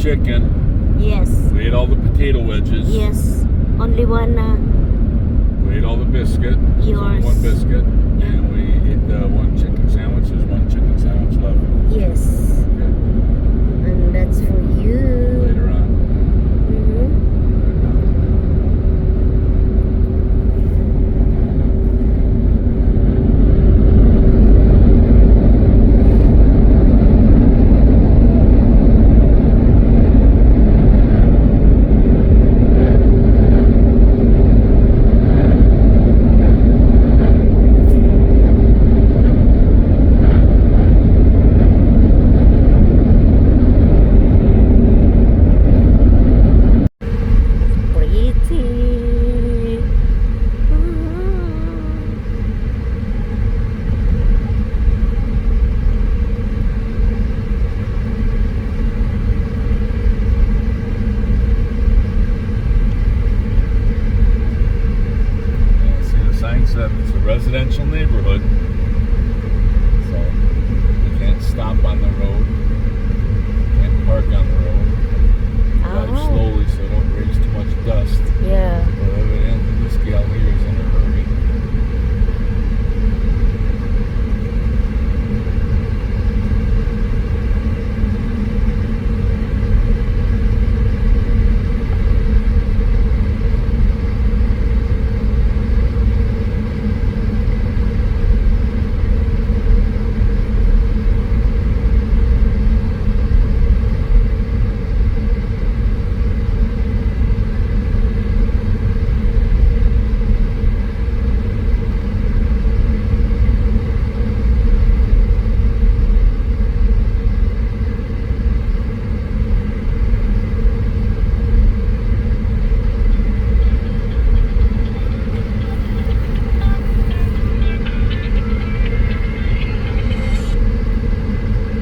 chicken. Yes. We ate all the potato wedges. Yes. Only one. We ate all the biscuit. There's only Yours. one biscuit. And we ate one chicken sandwich. There's one chicken sandwich left. Yes. Okay. And that's for you. Later on. It's a residential neighborhood, so you can't stop on the road, can't park on the road. Drive slowly so you don't raise too much dust. Yeah. But evidently this gal here is in a hurry.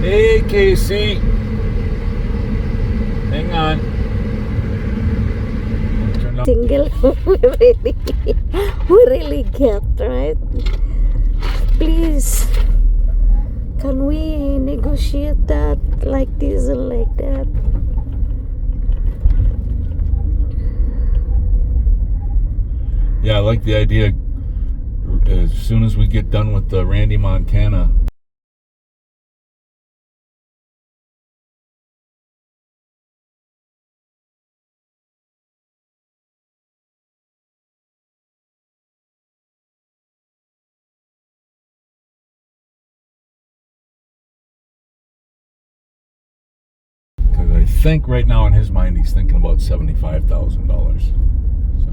Hey, Casey. Hang on. Single, we really get, right? Please, can we negotiate that like this and like that? Yeah, I like the idea. As soon as we get done with Randy, Montana. Because I think right now in his mind he's thinking about $75,000. So.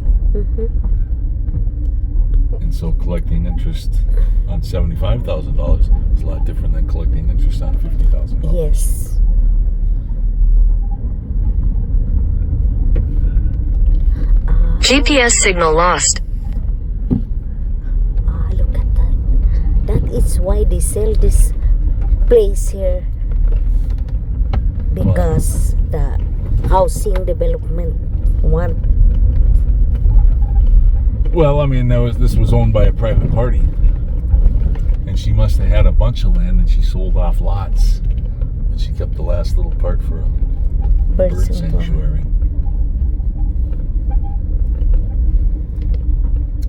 And so collecting interest on $75,000 is a lot different than collecting interest on $50,000. Yes. GPS signal lost. Look at that. That is why they sell this place here. Because the housing development want. Well, I mean, this was owned by a private party, and she must have had a bunch of land, and she sold off lots, and she kept the last little part for a bird sanctuary.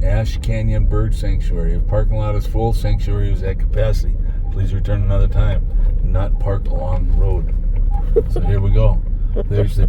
Ash Canyon Bird Sanctuary. If parking lot is full, sanctuary is at capacity. Please return another time. Do not park along the road. So here we go. There's the